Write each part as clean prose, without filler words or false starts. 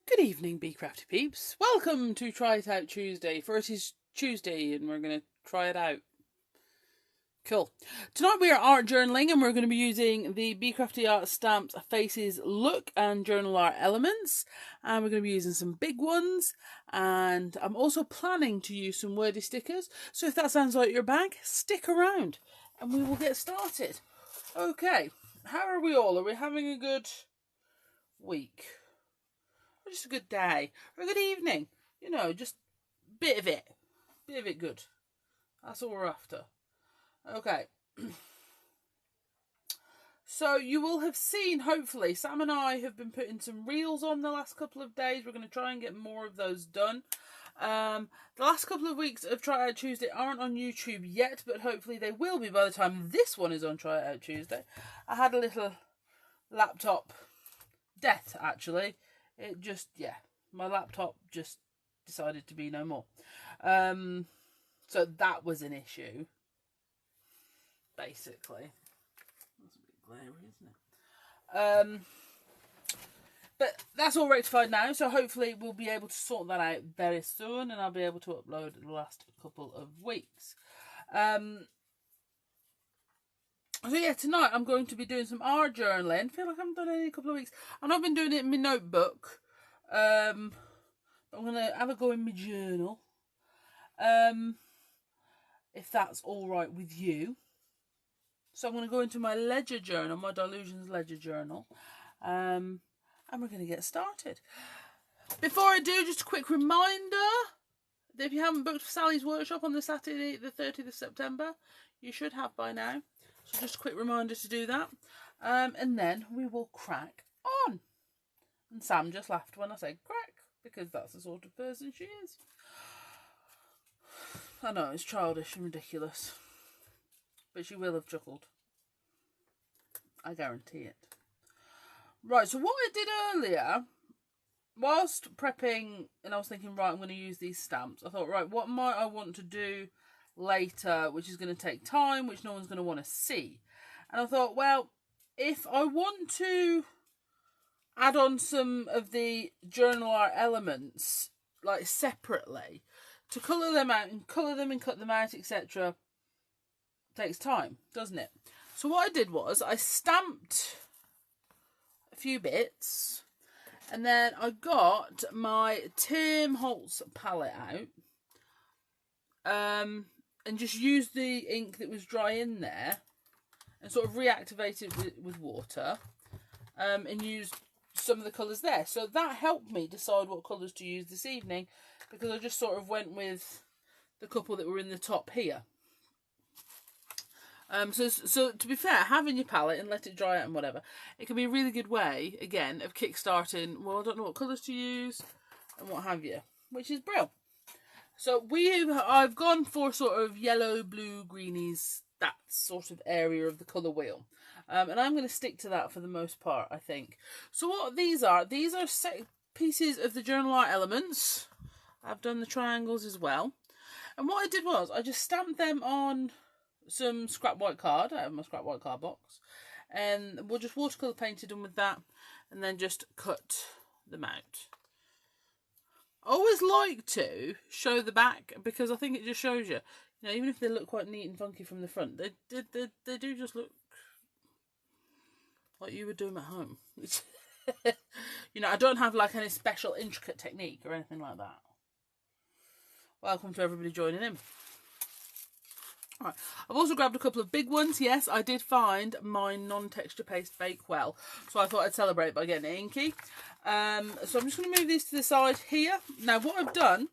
Good evening, Bee Crafty peeps. Welcome to Try It Out Tuesday, for it is Tuesday and we're going to try it out. Cool. Tonight we are art journaling and we're going to be using the Bee Crafty ArtStamps Faces Look and Journal Art Elements. And we're going to be using some big ones. And I'm also planning to use some wordy stickers. So if that sounds like your bag, stick around and we will get started. Okay, how are we all? Are we having a good week? Or just a good day? Or a good evening? You know, just a bit of it. Bit of it good. That's all we're after. Okay. So you will have seen, hopefully, Sam and I have been putting some reels on the last couple of days. We're going to try and get more of those done. The last couple of weeks of Try It Out Tuesday aren't on YouTube yet, but hopefully they will be by the time this one is on Try It Out Tuesday. I had a little laptop death, actually. It just, yeah, my laptop just decided to be no more. So that was an issue. Basically, that's a bit glary, isn't it? But that's all rectified now, so hopefully we'll be able to sort that out very soon, and I'll be able to upload the last couple of weeks. So yeah, tonight I'm going to be doing some art journaling. I feel like I haven't done it in a couple of weeks, and I've been doing it in my notebook. I'm gonna have a go in my journal. If that's all right with you. So I'm going to go into my ledger journal, my Delusions ledger journal, and we're going to get started. Before I do, just a quick reminder that if you haven't booked Sally's workshop on the Saturday, the 30th of September, you should have by now. So just a quick reminder to do that. And then we will crack on. And Sam just laughed when I said crack, because that's the sort of person she is. I know, it's childish and ridiculous. But she will have chuckled. I guarantee it. Right, so what I did earlier, whilst prepping, and I was thinking, right, I'm going to use these stamps. I thought, right, what might I want to do later, which is going to take time, which no one's going to want to see. And I thought, well, if I want to add on some of the journal art elements, like separately, to colour them out and colour them and cut them out, etc., takes time, doesn't it? So what I did was I stamped a few bits, and then I got my Tim Holtz palette out, and just used the ink that was dry in there and sort of reactivated it with water, and used some of the colours there. So that helped me decide what colours to use this evening, because I just sort of went with the couple that were in the top here. So to be fair, having your palette and let it dry out and whatever, it can be a really good way, again, of kickstarting, well, I don't know what colours to use and what have you, which is brilliant. So I've gone for sort of yellow, blue, greenies, that sort of area of the colour wheel. And I'm going to stick to that for the most part, I think. So what these are set pieces of the journal art elements. I've done the triangles as well. And what I did was I just stamped them on some scrap white card. I have my scrap white card box, and we'll just watercolour painted them with that, and then just cut them out. I always like to show the back, because I think it just shows you, you know, even if they look quite neat and funky from the front, they do just look like you would do them at home. You know, I don't have like any special intricate technique or anything like that. Welcome to everybody joining in. Right. I've also grabbed a couple of big ones. Yes, I did find my non-texture paste bake well, so I thought I'd celebrate by getting it inky. So I'm just going to move these to the side here. Now, what I've done,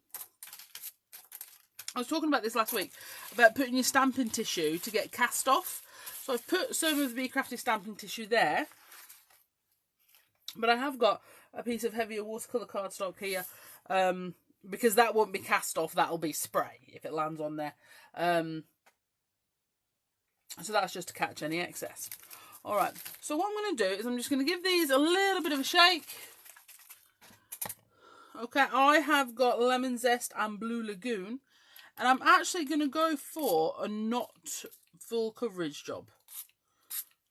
I was talking about this last week, about putting your stamping tissue to get cast off. So I've put some of the Bee Crafty stamping tissue there, but I have got a piece of heavier watercolour cardstock here, because that won't be cast off, that'll be spray if it lands on there. So that's just to catch any excess. Alright, so what I'm going to do is I'm just going to give these a little bit of a shake. Okay, I have got Lemon Zest and Blue Lagoon. And I'm actually going to go for a not full coverage job.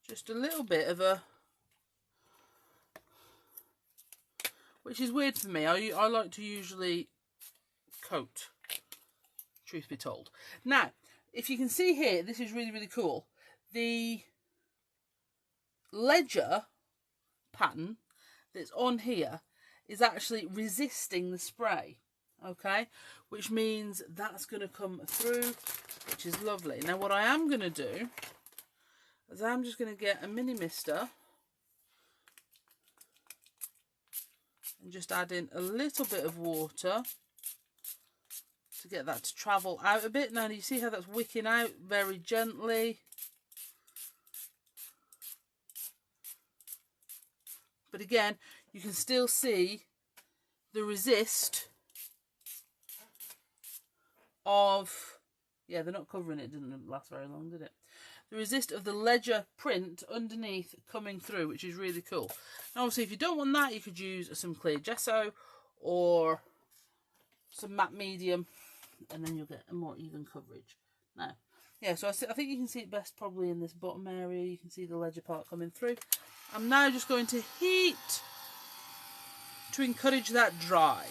Just a little bit of a which is weird for me. I like to usually coat, truth be told. Now, if you can see here, this is really, really cool. The ledger pattern that's on here is actually resisting the spray, okay? Which means that's going to come through, which is lovely. Now, what I am going to do is I'm just going to get a mini mister and just add in a little bit of water to get that to travel out a bit. Now, you see how that's wicking out very gently. But again, you can still see the resist of, yeah, they're not covering it, didn't last very long, did it? The resist of the ledger print underneath coming through, which is really cool. Now, obviously, if you don't want that, you could use some clear gesso or some matte medium, and then you'll get a more even coverage. Now, yeah, so I think you can see it best probably in this bottom area. You can see the ledger part coming through. I'm now just going to heat to encourage that dry.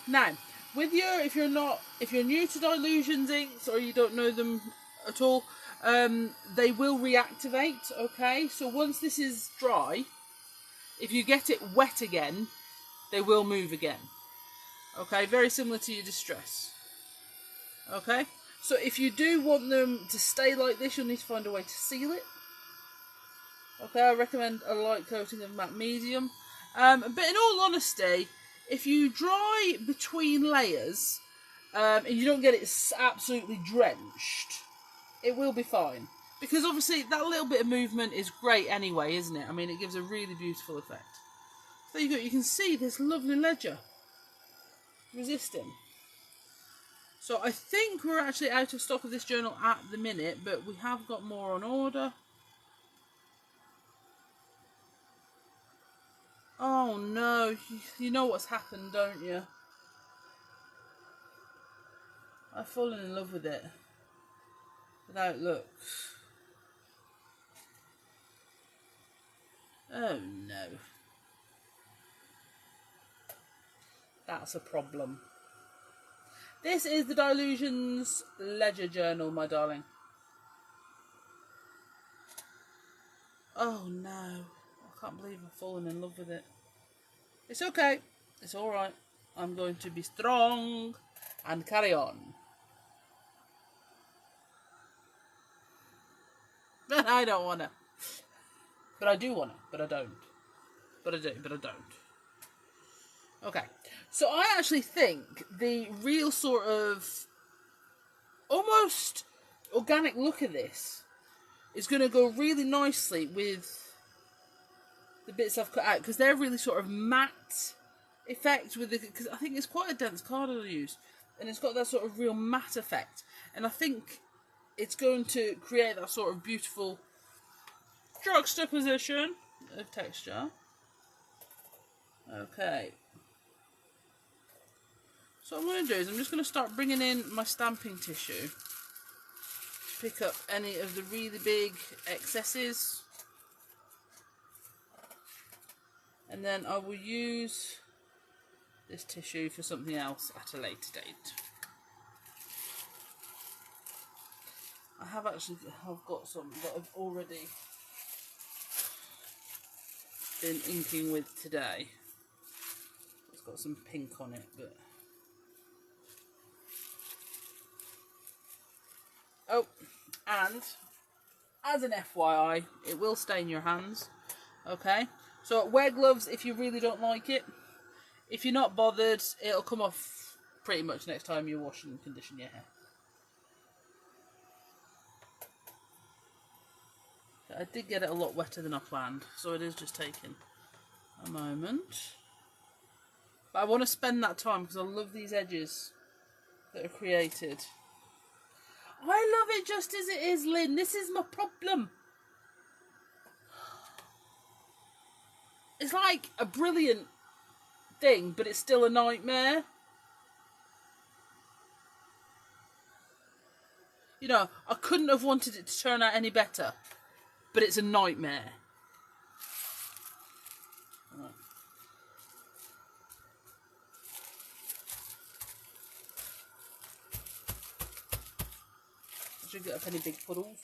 Now, with your, if you're new to Dylusions inks or you don't know them at all, they will reactivate, okay? So once this is dry, if you get it wet again, they will move again. Okay, very similar to your distress. Okay, so if you do want them to stay like this, you'll need to find a way to seal it. Okay, I recommend a light coating of matte medium. But in all honesty, if you dry between layers and you don't get it absolutely drenched, it will be fine. Because obviously that little bit of movement is great anyway, isn't it? I mean, it gives a really beautiful effect. So there you go, you can see this lovely ledger resisting. So I think we're actually out of stock of this journal at the minute, but we have got more on order. Oh no, you know what's happened, don't you? I've fallen in love with it. With how it looks. Oh no. That's a problem. This is the Dylusions Ledger Journal, my darling. Oh no. I can't believe I've fallen in love with it. It's okay. It's alright. I'm going to be strong and carry on. But I don't want to. But I do want to. But I don't. But I do. But I don't. Okay. So I actually think the real sort of almost organic look of this is going to go really nicely with the bits I've cut out, because they're really sort of matte effect with the, because I think it's quite a dense card I used, and it's got that sort of real matte effect, and I think it's going to create that sort of beautiful juxtaposition of texture. Okay. So what I'm going to do is I'm just going to start bringing in my stamping tissue to pick up any of the really big excesses. And then I will use this tissue for something else at a later date. I've got some that I've already been inking with today. It's got some pink on it, but oh, and as an FYI, it will stain your hands. Okay, so wear gloves if you really don't like it. If you're not bothered, it'll come off pretty much next time you wash and condition your hair. I did get it a lot wetter than I planned, so it is just taking a moment. But I want to spend that time because I love these edges that are created. I love it just as it is, Lynn. This is my problem. It's like a brilliant thing, but it's still a nightmare. You know, I couldn't have wanted it to turn out any better, but it's a nightmare. should get up any big puddles.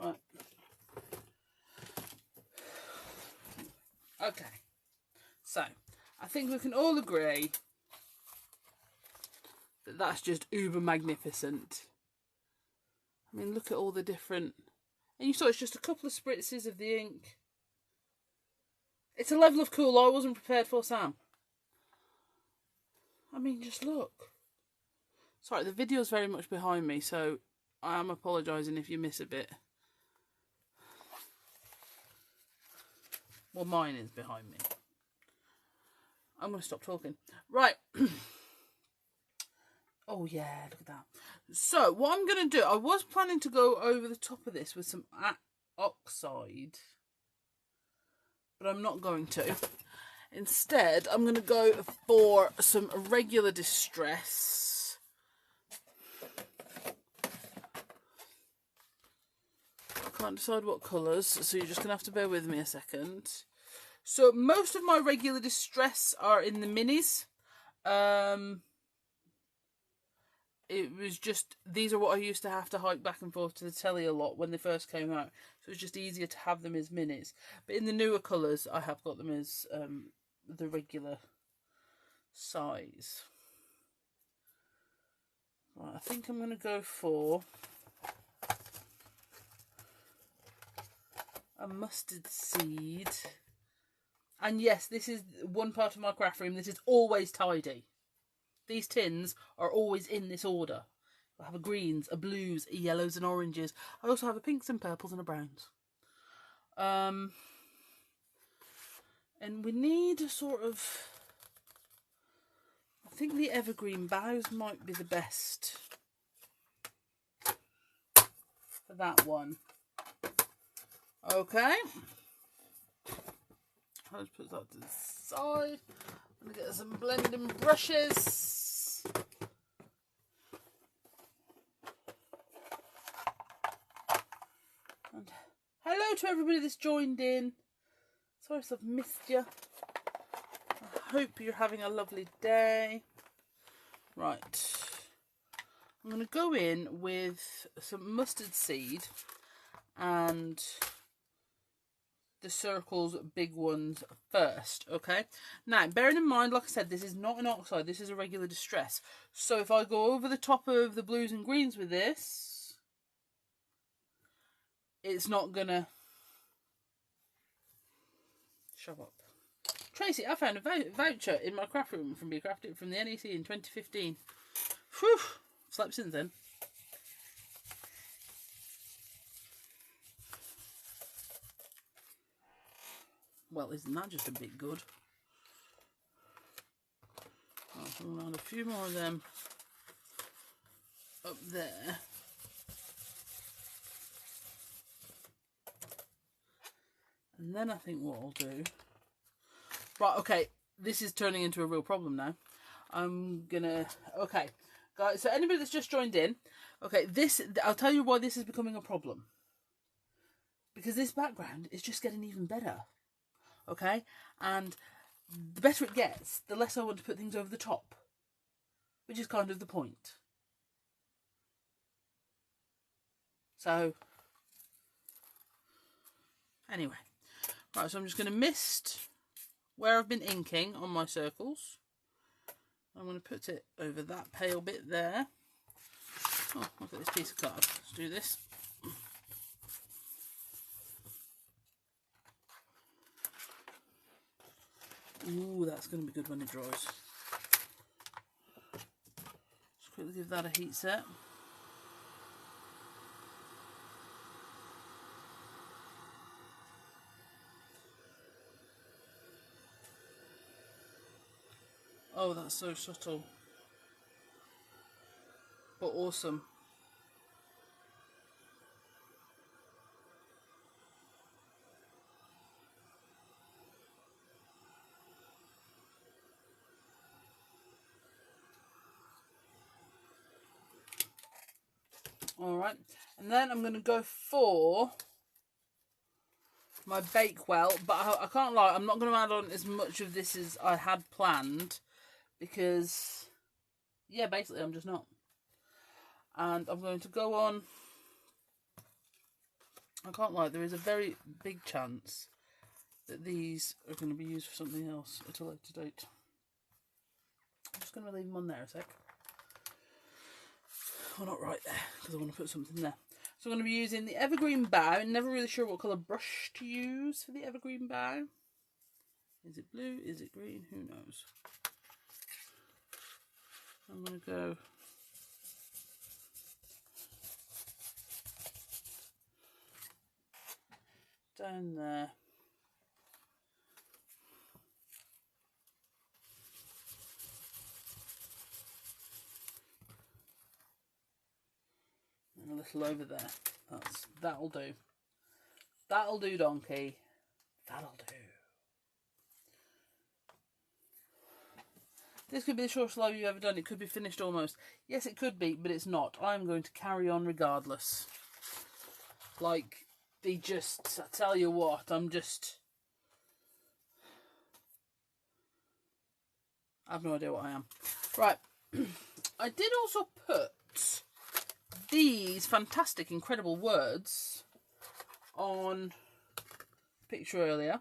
Right. Okay. So, I think we can all agree that that's just uber magnificent. I mean, look at all the different... And you saw it's just a couple of spritzes of the ink. It's a level of cool I wasn't prepared for, Sam. I mean, just look. Sorry, the video's very much behind me, so I am apologising if you miss a bit. Well, mine is behind me. I'm going to stop talking. Right. Oh, yeah, look at that. So, what I'm going to do, I was planning to go over the top of this with some oxide, but I'm not going to. Instead, I'm going to go for some regular distress. I can't decide what colours, so you're just going to have to bear with me a second. So, most of my regular distress are in the minis. It was just, these are what I used to have to hike back and forth to the telly a lot when they first came out. So it's just easier to have them as minis. But in the newer colours, I have got them as the regular size. Right, I think I'm going to go for a mustard seed. And yes, this is one part of my craft room. This is always tidy. These tins are always in this order. I have a greens, a blues, a yellows and oranges. I also have a pinks and purples and a browns. And we need a sort of... I think the evergreen boughs might be the best for that one. Okay. Let's put that to the side. I'm going to get some blending brushes. And hello to everybody that's joined in. Sorry if I've missed you. I hope you're having a lovely day. Right. I'm going to go in with some mustard seed and the circles, big ones first, okay? Now, bearing in mind, like I said, this is not an oxide, this is a regular distress. So if I go over the top of the blues and greens with this, it's not gonna... Shut up. Tracy, I found a voucher in my craft room from Bee Crafty from the NEC in 2015. Whew! Slept since then. Well, isn't that just a bit good? I'll add a few more of them up there. And then I think what I'll do... Right, okay, this is turning into a real problem now. I'm gonna... Okay, guys, so anybody that's just joined in, okay, this... I'll tell you why this is becoming a problem. Because this background is just getting even better. Okay, and the better it gets, the less I want to put things over the top, which is kind of the point. So, anyway, right, so I'm just going to mist where I've been inking on my circles. I'm going to put it over that pale bit there. Oh, look at this piece of card. Let's do this. Ooh, that's going to be good when it dries. Just quickly give that a heat set. Oh, that's so subtle. But awesome. Alright, and then I'm going to go for my bake well, but I can't lie, I'm not going to add on as much of this as I had planned, because, yeah, basically I'm just not. And I'm going to go on, I can't lie, there is a very big chance that these are going to be used for something else at a later date. I'm just going to leave them on there a sec. Well, not right there, because I want to put something there. So I'm going to be using the evergreen bow. I'm never really sure what colour brush to use for the evergreen bow. Is it blue? Is it green? Who knows? I'm going to go down there. And a little over there. That'll do. That'll do, donkey. That'll do. This could be the shortest live you've ever done. It could be finished almost. Yes, it could be, but it's not. I'm going to carry on regardless. Like, I tell you what, I have no idea what I am. Right. I did also put these fantastic, incredible words on picture earlier.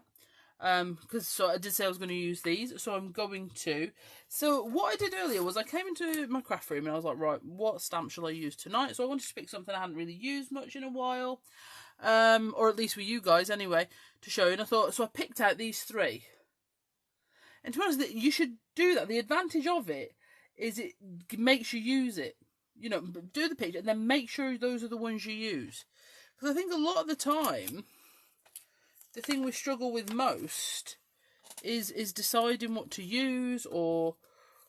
Because I did say I was going to use these, so I'm going to. So what I did earlier was I came into my craft room and I was like, right, what stamp shall I use tonight? So I wanted to pick something I hadn't really used much in a while, or at least with you guys anyway, to show you. And I thought, so I picked out these 3. And to be honest, you should do that. The advantage of it is it makes you use it. You know, do the picture and then make sure those are the ones you use. Because I think a lot of the time, the thing we struggle with most is deciding what to use or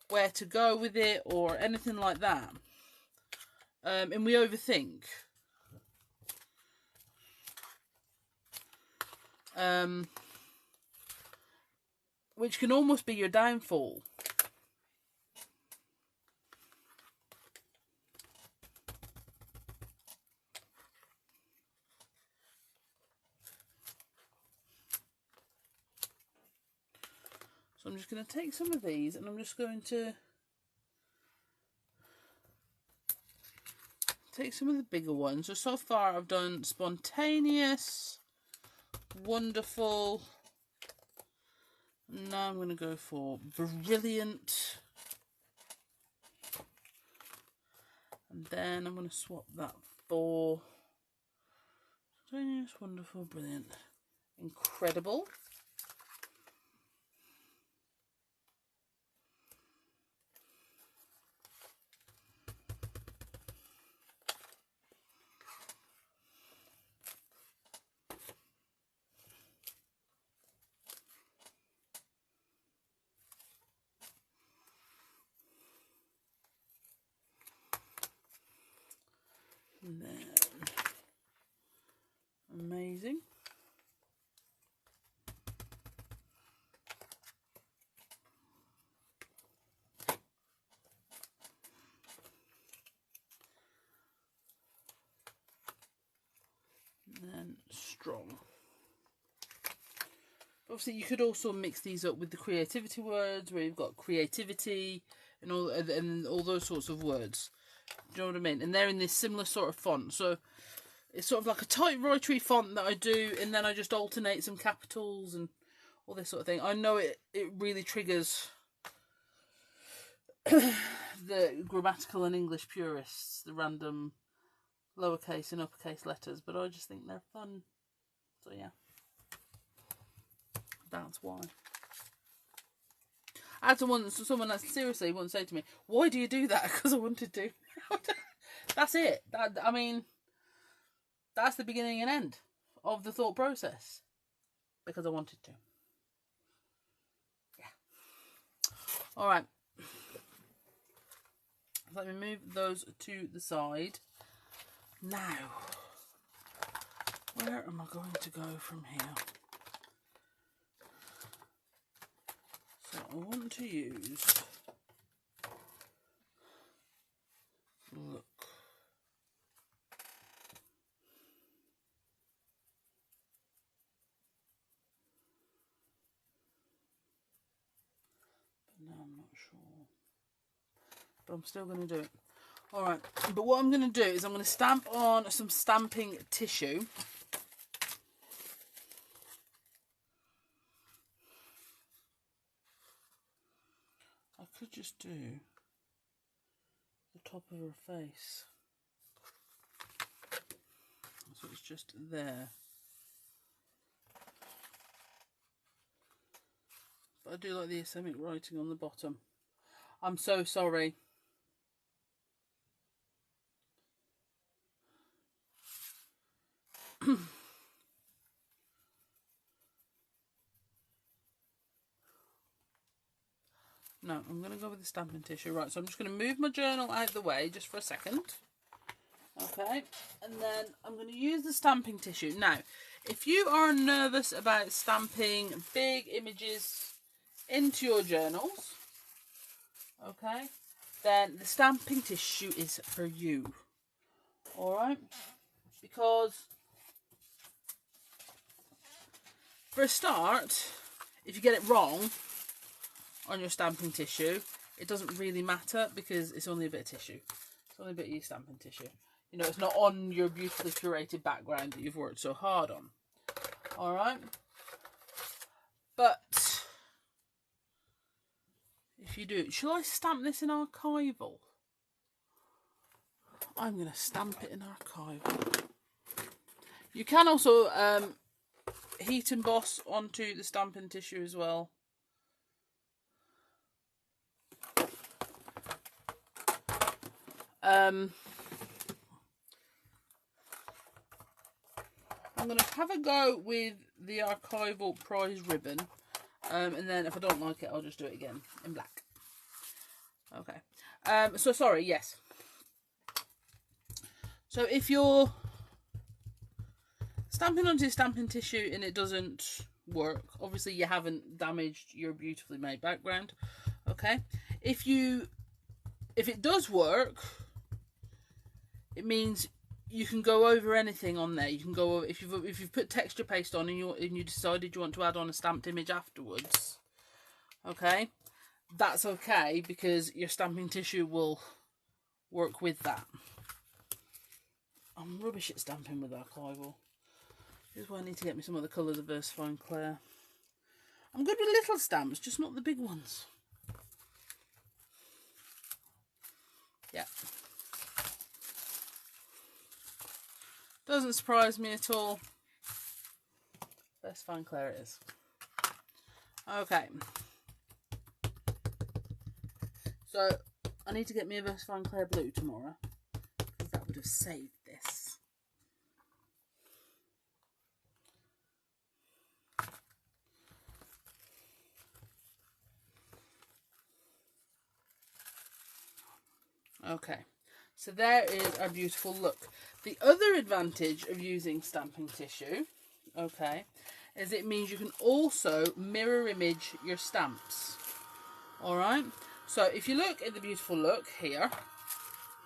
where to go with it or anything like that. And we overthink. Which can almost be your downfall. So I'm just going to take some of these and I'm just going to take some of the bigger ones. So far I've done spontaneous, wonderful. Now I'm going to go for brilliant. And then I'm going to swap that for spontaneous, wonderful, brilliant, incredible. And then, amazing. And then strong. Obviously, you could also mix these up with the creativity words, where you've got creativity and all those sorts of words. Do you know what I mean? And they're in this similar sort of font. So it's sort of like a typewritery font that I do, and then I just alternate some capitals and all this sort of thing. I know it really triggers the grammatical and English purists, the random lowercase and uppercase letters, but I just think they're fun. So yeah, that's why. I had someone that seriously once say to me, "Why do you do that?" Because I wanted to. That's it. I mean, that's the beginning and end of the thought process. Because I wanted to. Yeah. All right. Let me move those to the side. Now, where am I going to go from here? So I want to use, look, sure. But I'm still going to do it. Alright, but what I'm going to do is I'm going to stamp on some stamping tissue. I could just do the top of her face. So it's just there. But I do like the Islamic writing on the bottom. I'm so sorry. No, I'm going to go with the stamping tissue. Right, so I'm just going to move my journal out of the way just for a second. Okay, and then I'm going to use the stamping tissue. Now, if you are nervous about stamping big images into your journals, okay, then the stamping tissue is for you. Alright, because for a start, if you get it wrong on your stamping tissue, it doesn't really matter because it's only a bit of tissue. It's only a bit of your stamping tissue. You know, it's not on your beautifully curated background that you've worked so hard on. Alright? But if you do, shall I stamp this in archival? I'm going to stamp it in archival. You can also heat emboss onto the stamping tissue as well. I'm going to have a go with the archival prize ribbon, and then if I don't like it, I'll just do it again in black. Okay. So sorry, yes. So if you're stamping onto stamping tissue and it doesn't work, obviously you haven't damaged your beautifully made background. Okay. If it does work, it means you can go over anything on there. You can go over, if you've put texture paste on and you decided you want to add on a stamped image afterwards. Okay, that's okay because your stamping tissue will work with that. I'm rubbish at stamping with archival. This is why I need to get me some other colours of Versafine Clear. I'm good with little stamps, just not the big ones. Yeah. Doesn't surprise me at all. Versafine Clear it is. Okay. So, I need to get me a Versafine Clear Blue tomorrow, because that would have saved this. Okay. So there is our beautiful look. The other advantage of using stamping tissue, okay, is it means you can also mirror image your stamps. Alright, so if you look at the beautiful look here,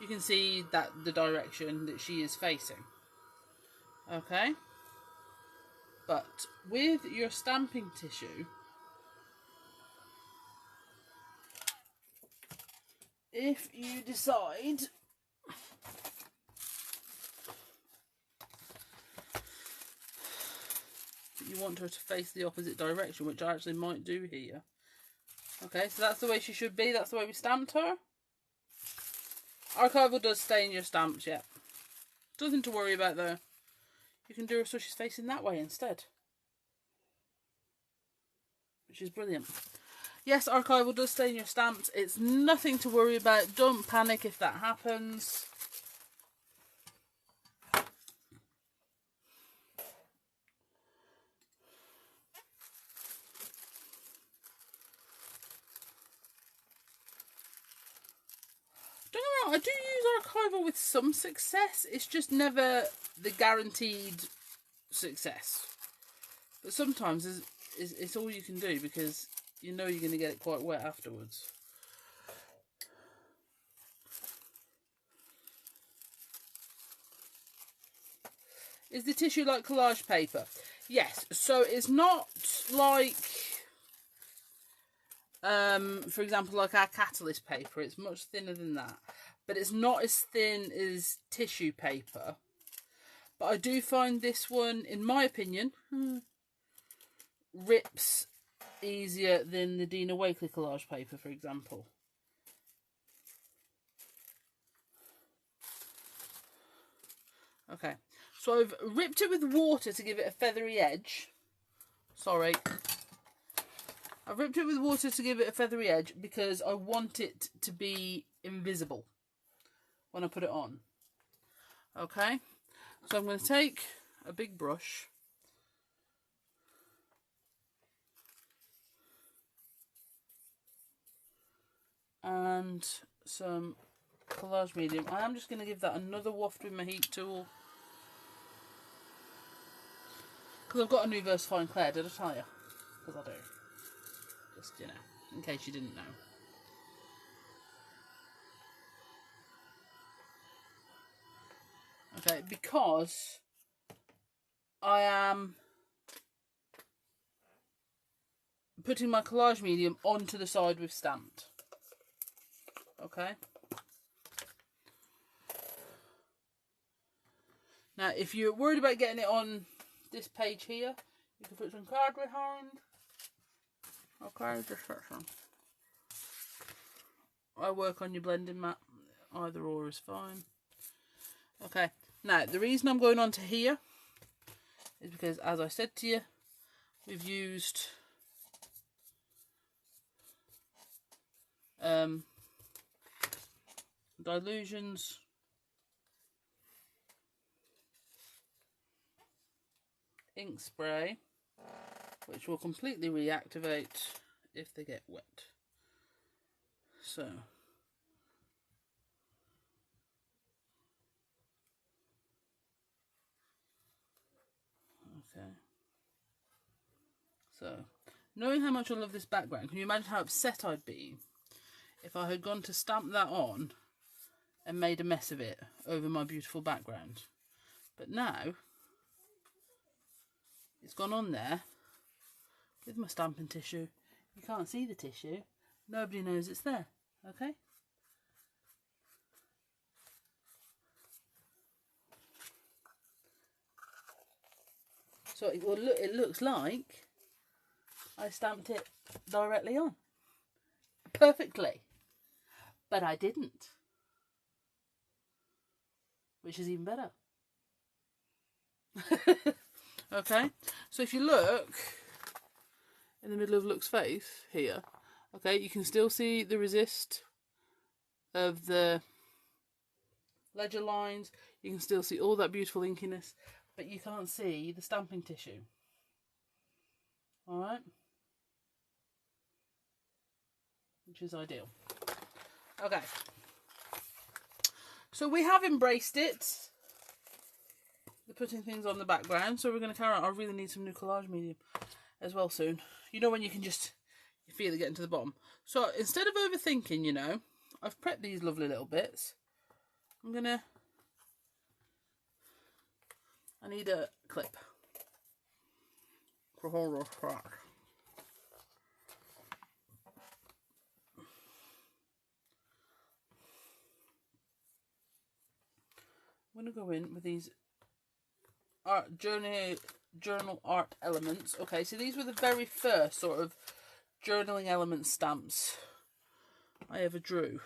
you can see that the direction that she is facing. Okay, but with your stamping tissue, if you decide you want her to face the opposite direction, which I actually might do here. Okay, so that's the way she should be. That's the way we stamped her. Archival does stay in your stamps, yeah. Nothing to worry about though. You can do her so she's facing that way instead, which is brilliant. Yes, archival does stay in your stamps. It's nothing to worry about. Don't panic if that happens. I do use archival with some success. It's just never the guaranteed success. But sometimes it's all you can do because you know you're going to get it quite wet afterwards. Is the tissue like collage paper? Yes. So it's not like for example, like our catalyst paper, it's much thinner than that, but it's not as thin as tissue paper. But I do find this one, in my opinion, rips easier than the Dina Wakley collage paper, for example. Okay, so I've ripped it with water to give it a feathery edge. Sorry. I've ripped it with water to give it a feathery edge because I want it to be invisible when I put it on. Okay, so I'm going to take a big brush and some collage medium. I am just going to give that another waft with my heat tool because I've got a new Versafine Clay, did I tell you? Because I do. Just, you know, in case you didn't know. Okay, because I am putting my collage medium onto the side we've stamped. Okay. Now, if you're worried about getting it on this page here, you can put some card behind. Okay, just that one. I work on your blending mat. Either or is fine. Okay, now the reason I'm going on to here is because, as I said to you, we've used Dilutions ink spray, which will completely reactivate if they get wet. So, okay. So, knowing how much I love this background, can you imagine how upset I'd be if I had gone to stamp that on and made a mess of it over my beautiful background? But now, it's gone on there with my stamping tissue. You can't see the tissue. Nobody knows it's there. Okay? So it looks like I stamped it directly on. Perfectly. But I didn't. Which is even better. Okay? So if you look in the middle of Look's face here, okay, you can still see the resist of the ledger lines. You can still see all that beautiful inkiness, but you can't see the stamping tissue. Alright? Which is ideal. Okay. So we have embraced it. The putting things on the background. So we're going to carry on. I really need some new collage medium as well soon. You know when you can just you feel it getting to the bottom. So instead of overthinking, you know, I've prepped these lovely little bits. I need a clip. For hold off part. I'm going to go in with these journal art elements. Okay, so these were the very first sort of journaling element stamps I ever drew.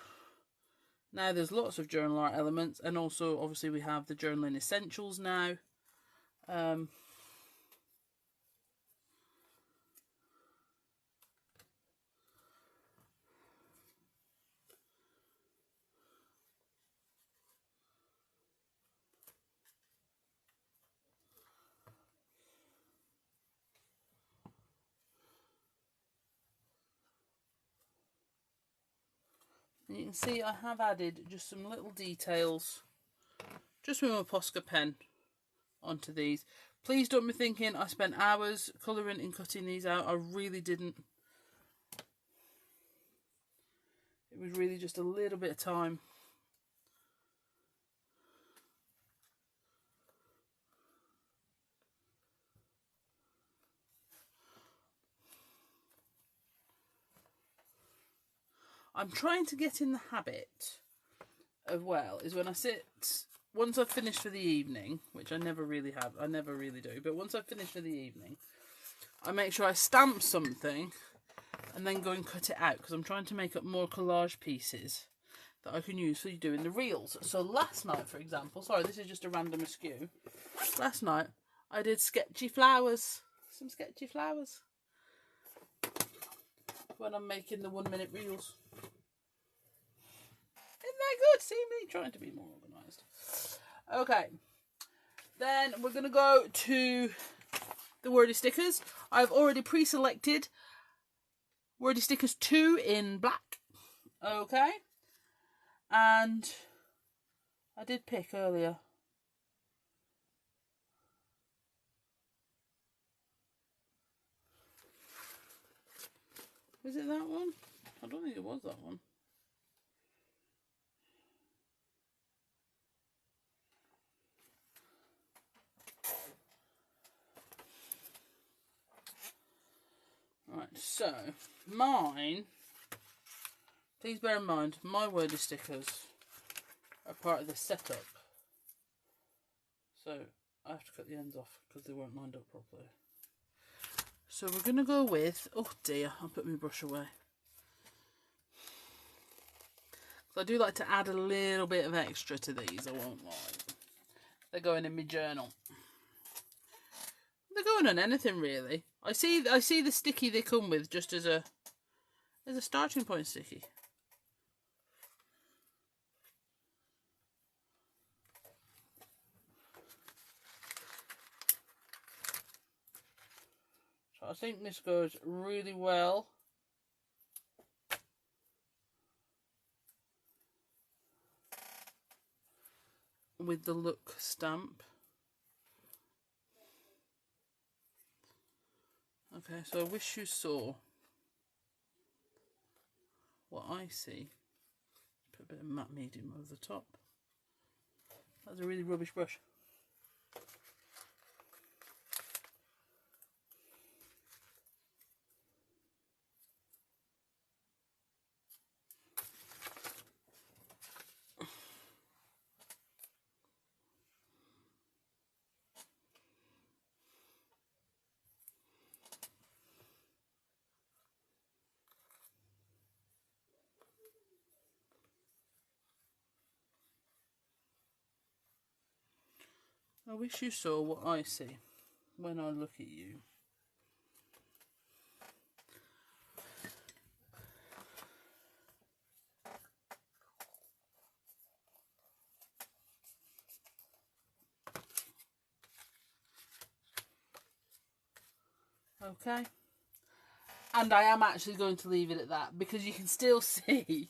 Now there's lots of journal art elements, and also obviously we have the journaling essentials now. And you can see I have added just some little details, just with my Posca pen, onto these. Please don't be thinking I spent hours colouring and cutting these out. I really didn't. It was really just a little bit of time. I'm trying to get in the habit of, well, is when I sit, once I've finished for the evening, which I never really do, but once I've finished for the evening, I make sure I stamp something and then go and cut it out, because I'm trying to make up more collage pieces that I can use for doing the reels. So last night, for example, sorry, this is just a random askew. Last night, I did sketchy flowers. Some sketchy flowers. When I'm making the 1 minute reels. Isn't that good? See me trying to be more organised. Okay. Then we're going to go to the Wordy stickers. I've already pre-selected Wordy stickers 2 in black. Okay. And I did pick earlier. Was it that one? I don't think it was that one. Right, so mine, please bear in mind, my Wordy stickers are part of the setup. So I have to cut the ends off because they weren't lined up properly. So we're going to go with, oh dear, I'll put my brush away. So I do like to add a little bit of extra to these, I won't lie. They're going in my journal. They're going on anything really. I see the sticky they come with just as a starting point sticky. So I think this goes really well with the look stamp. Okay, so I wish you saw what I see. Put a bit of matte medium over the top. That's a really rubbish brush. I wish you saw what I see when I look at you. Okay. And I am actually going to leave it at that because you can still see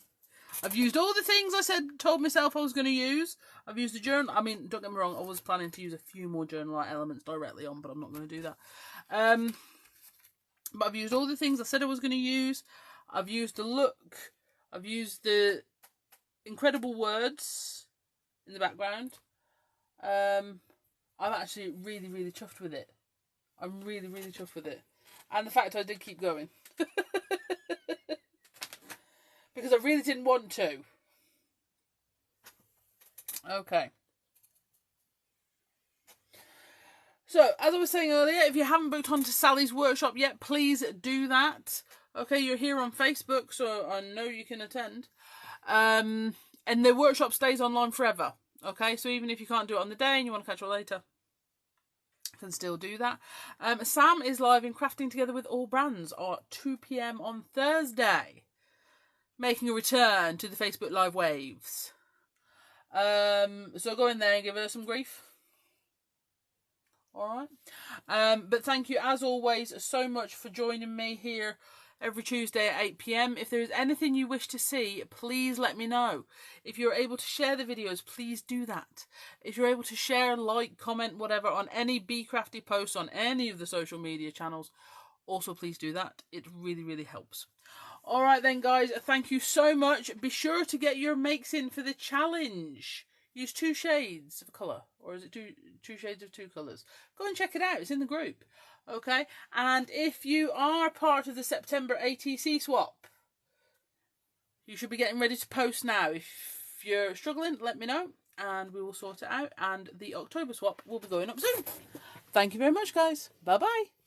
I've used all the things I told myself I was going to use. I've used the journal. I mean, don't get me wrong, I was planning to use a few more journal art elements directly on, but I'm not going to do that. But I've used all the things I said I was going to use. I've used the look. I've used the incredible words in the background. I'm actually really, really chuffed with it. I'm really, really chuffed with it. And the fact I did keep going. Because I really didn't want to. Okay. So, as I was saying earlier, if you haven't booked onto Sally's workshop yet, please do that. Okay, you're here on Facebook, so I know you can attend. And the workshop stays online forever. Okay, so even if you can't do it on the day and you want to catch it later, you can still do that. Sam is live in Crafting Together with All Brands at 2 PM on Thursday, making a return to the Facebook Live waves. So go in there and give her some grief. Alright. But thank you, as always, so much for joining me here every Tuesday at 8 PM. If there is anything you wish to see, please let me know. If you're able to share the videos, please do that. If you're able to share, like, comment, whatever, on any Bee Crafty posts on any of the social media channels, also please do that. It really, really helps. Alright then, guys, thank you so much. Be sure to get your makes in for the challenge. Use 2 shades of colour, or is it two shades of 2 colours? Go and check it out, it's in the group. Okay, and if you are part of the September ATC swap, you should be getting ready to post now. If you're struggling, let me know and we will sort it out, and the October swap will be going up soon. Thank you very much, guys. Bye bye.